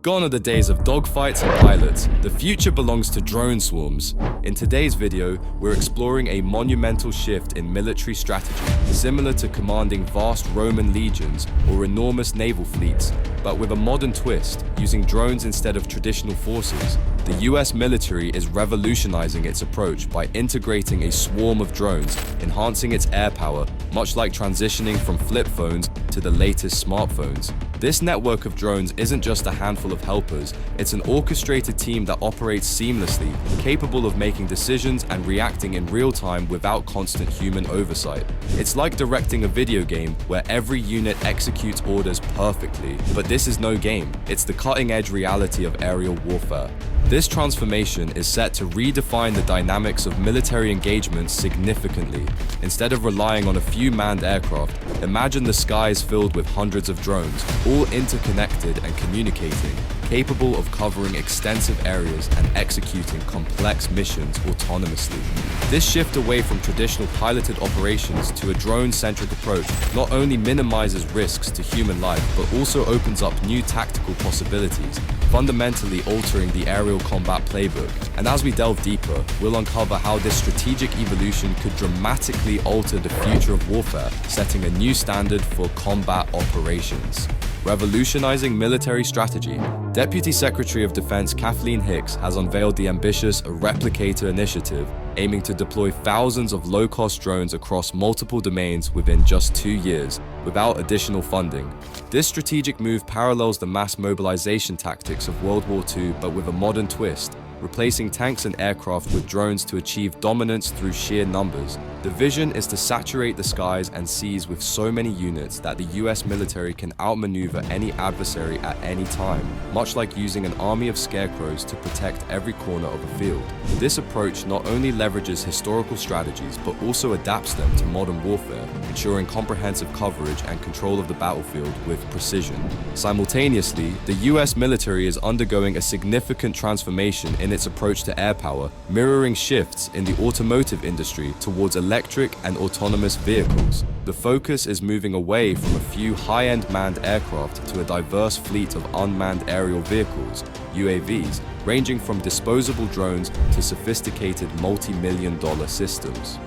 Gone are the days of dogfights and pilots. The future belongs to drone swarms. In today's video, we're exploring a monumental shift in military strategy, similar to commanding vast Roman legions or enormous naval fleets, but with a modern twist, using drones instead of traditional forces. The US military is revolutionizing its approach by integrating a swarm of drones, enhancing its air power, much like transitioning from flip phones to the latest smartphones. This network of drones isn't just a handful of helpers, it's an orchestrated team that operates seamlessly, capable of making decisions and reacting in real time without constant human oversight. It's like directing a video game where every unit executes orders perfectly. But this is no game, it's the cutting-edge reality of aerial warfare. This transformation is set to redefine the dynamics of military engagements significantly. Instead of relying on a few manned aircraft, imagine the skies filled with hundreds of drones, all interconnected and communicating, capable of covering extensive areas and executing complex missions autonomously. This shift away from traditional piloted operations to a drone-centric approach not only minimizes risks to human life, but also opens up new tactical possibilities, fundamentally altering the aerial combat playbook. And as we delve deeper, we'll uncover how this strategic evolution could dramatically alter the future of warfare, setting a new standard for combat operations. Revolutionizing military strategy. Deputy Secretary of Defense Kathleen Hicks has unveiled the ambitious Replicator initiative, aiming to deploy thousands of low-cost drones across multiple domains within just 2 years, without additional funding. This strategic move parallels the mass mobilization tactics of World War II, but with a modern twist, replacing tanks and aircraft with drones to achieve dominance through sheer numbers. The vision is to saturate the skies and seas with so many units that the US military can outmaneuver any adversary at any time, much like using an army of scarecrows to protect every corner of a field. This approach not only leverages historical strategies, but also adapts them to modern warfare, ensuring comprehensive coverage and control of the battlefield with precision. Simultaneously, the US military is undergoing a significant transformation in its approach to air power, mirroring shifts in the automotive industry towards electric and autonomous vehicles. The focus is moving away from a few high-end manned aircraft to a diverse fleet of unmanned aerial vehicles, UAVs, ranging from disposable drones to sophisticated multi-million-dollar systems.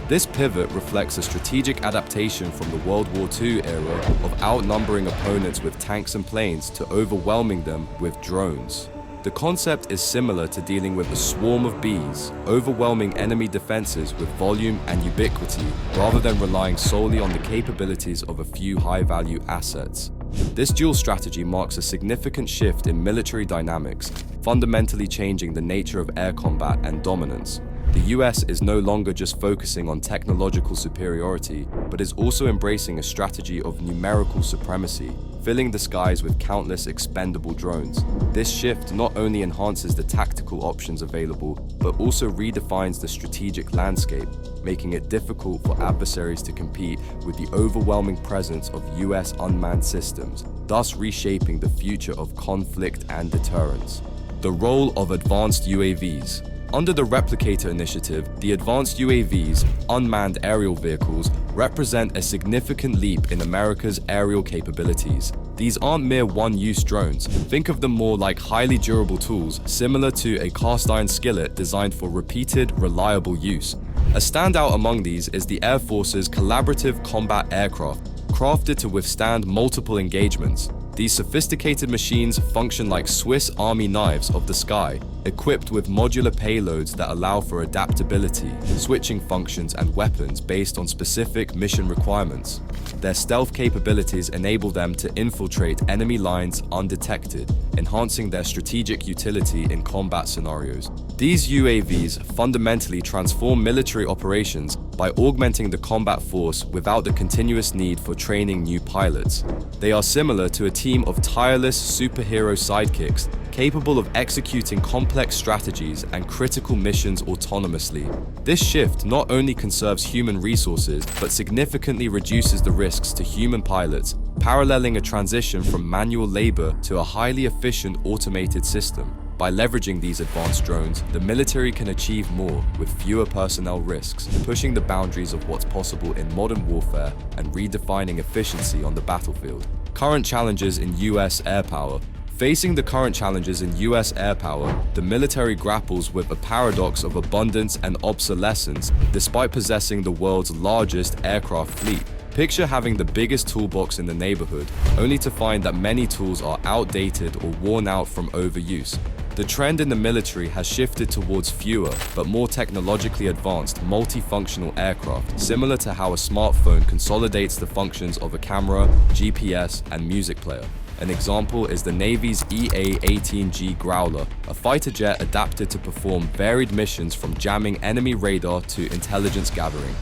This pivot reflects a strategic adaptation from the World War II era of outnumbering opponents with tanks and planes to overwhelming them with drones. The concept is similar to dealing with a swarm of bees, overwhelming enemy defenses with volume and ubiquity, rather than relying solely on the capabilities of a few high-value assets. This dual strategy marks a significant shift in military dynamics, fundamentally changing the nature of air combat and dominance. The US is no longer just focusing on technological superiority, but is also embracing a strategy of numerical supremacy, filling the skies with countless expendable drones. This shift not only enhances the tactical options available, but also redefines the strategic landscape, making it difficult for adversaries to compete with the overwhelming presence of US unmanned systems, thus reshaping the future of conflict and deterrence. The role of advanced UAVs. Under the Replicator initiative, the advanced UAVs, unmanned aerial vehicles, represent a significant leap in America's aerial capabilities. These aren't mere one-use drones. Think of them more like highly durable tools, similar to a cast-iron skillet designed for repeated, reliable use. A standout among these is the Air Force's collaborative combat aircraft, crafted to withstand multiple engagements. These sophisticated machines function like Swiss Army knives of the sky, equipped with modular payloads that allow for adaptability, switching functions and weapons based on specific mission requirements. Their stealth capabilities enable them to infiltrate enemy lines undetected, enhancing their strategic utility in combat scenarios. These UAVs fundamentally transform military operations by augmenting the combat force without the continuous need for training new pilots. They are similar to a team of tireless superhero sidekicks, capable of executing complex strategies and critical missions autonomously. This shift not only conserves human resources, but significantly reduces the risks to human pilots, paralleling a transition from manual labor to a highly efficient automated system. By leveraging these advanced drones, the military can achieve more with fewer personnel risks, pushing the boundaries of what's possible in modern warfare and redefining efficiency on the battlefield. Current challenges in US air power. Facing the current challenges in US air power, the military grapples with a paradox of abundance and obsolescence despite possessing the world's largest aircraft fleet. Picture having the biggest toolbox in the neighborhood, only to find that many tools are outdated or worn out from overuse. The trend in the military has shifted towards fewer, but more technologically advanced, multifunctional aircraft, similar to how a smartphone consolidates the functions of a camera, GPS, and music player. An example is the Navy's EA-18G Growler, a fighter jet adapted to perform varied missions from jamming enemy radar to intelligence gathering.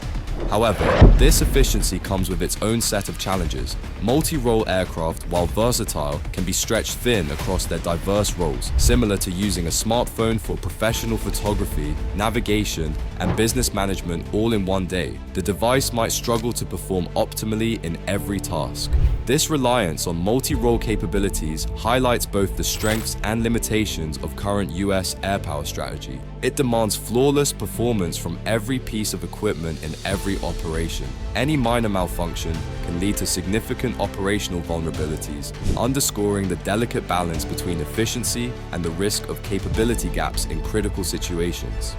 However, this efficiency comes with its own set of challenges. Multi-role aircraft, while versatile, can be stretched thin across their diverse roles, similar to using a smartphone for professional photography, navigation, and business management all in one day. The device might struggle to perform optimally in every task. This reliance on multi-role capabilities highlights both the strengths and limitations of current US air power strategy. It demands flawless performance from every piece of equipment in every operation. Any minor malfunction can lead to significant operational vulnerabilities, underscoring the delicate balance between efficiency and the risk of capability gaps in critical situations.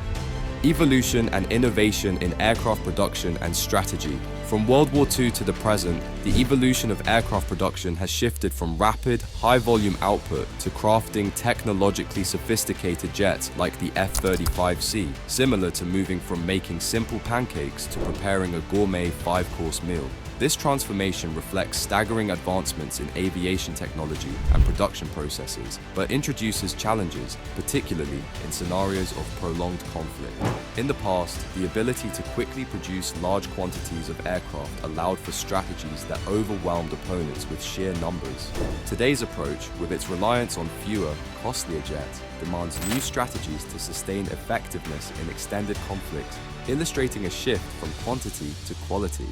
Evolution and innovation in aircraft production and strategy. From World War II to the present, the evolution of aircraft production has shifted from rapid, high-volume output to crafting technologically sophisticated jets like the F-35C, similar to moving from making simple pancakes to preparing a gourmet 5-course meal. This transformation reflects staggering advancements in aviation technology and production processes, but introduces challenges, particularly in scenarios of prolonged conflict. In the past, the ability to quickly produce large quantities of aircraft allowed for strategies that overwhelmed opponents with sheer numbers. Today's approach, with its reliance on fewer, costlier jets, demands new strategies to sustain effectiveness in extended conflict, illustrating a shift from quantity to quality.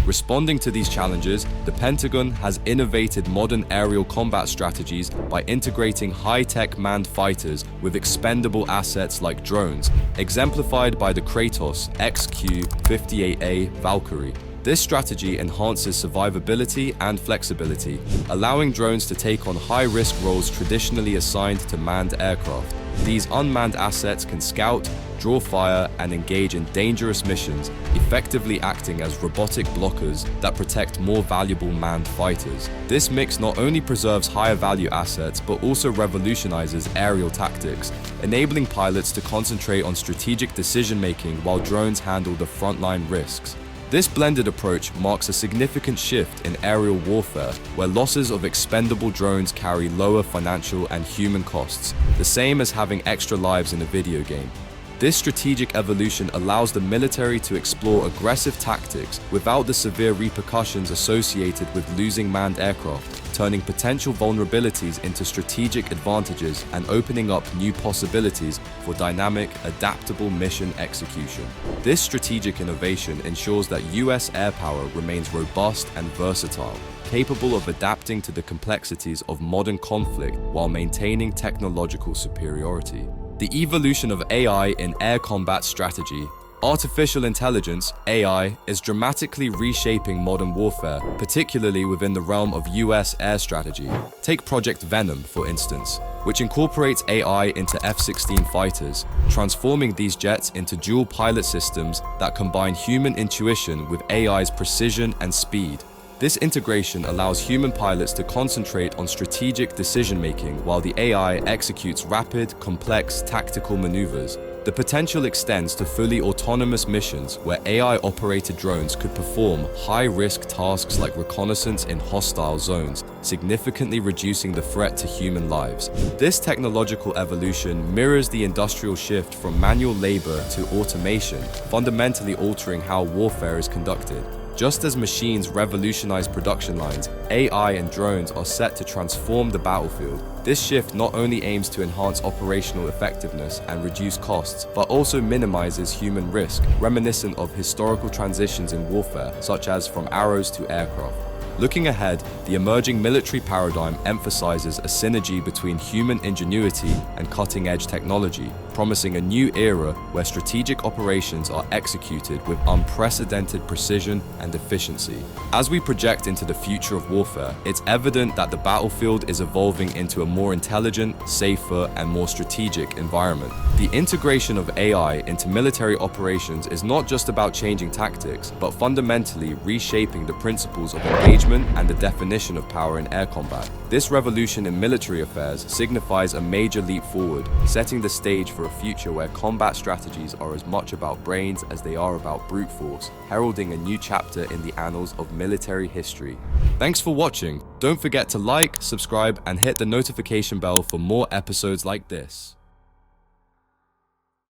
Responding to these challenges, the Pentagon has innovated modern aerial combat strategies by integrating high-tech manned fighters with expendable assets like drones, exemplified by the Kratos XQ-58A Valkyrie. This strategy enhances survivability and flexibility, allowing drones to take on high-risk roles traditionally assigned to manned aircraft. These unmanned assets can scout, draw fire, and engage in dangerous missions, effectively acting as robotic blockers that protect more valuable manned fighters. This mix not only preserves higher-value assets, but also revolutionizes aerial tactics, enabling pilots to concentrate on strategic decision-making while drones handle the frontline risks. This blended approach marks a significant shift in aerial warfare, where losses of expendable drones carry lower financial and human costs, the same as having extra lives in a video game. This strategic evolution allows the military to explore aggressive tactics without the severe repercussions associated with losing manned aircraft, turning potential vulnerabilities into strategic advantages and opening up new possibilities for dynamic, adaptable mission execution. This strategic innovation ensures that US air power remains robust and versatile, capable of adapting to the complexities of modern conflict while maintaining technological superiority. The evolution of AI in air combat strategy. Artificial intelligence, AI, is dramatically reshaping modern warfare, particularly within the realm of US air strategy. Take Project Venom, for instance, which incorporates AI into F-16 fighters, transforming these jets into dual pilot systems that combine human intuition with AI's precision and speed. This integration allows human pilots to concentrate on strategic decision-making while the AI executes rapid, complex tactical maneuvers. The potential extends to fully autonomous missions where AI-operated drones could perform high-risk tasks like reconnaissance in hostile zones, significantly reducing the threat to human lives. This technological evolution mirrors the industrial shift from manual labor to automation, fundamentally altering how warfare is conducted. Just as machines revolutionize production lines, AI and drones are set to transform the battlefield. This shift not only aims to enhance operational effectiveness and reduce costs, but also minimizes human risk, reminiscent of historical transitions in warfare, such as from arrows to aircraft. Looking ahead, the emerging military paradigm emphasizes a synergy between human ingenuity and cutting-edge technology, promising a new era where strategic operations are executed with unprecedented precision and efficiency. As we project into the future of warfare, it's evident that the battlefield is evolving into a more intelligent, safer, and more strategic environment. The integration of AI into military operations is not just about changing tactics, but fundamentally reshaping the principles of engagement and the definition of power in air combat. This revolution in military affairs signifies a major leap forward, setting the stage for a future where combat strategies are as much about brains as they are about brute force, heralding a new chapter in the annals of military history. Thanks for watching. Don't forget to like, subscribe, and hit the notification bell for more episodes like this.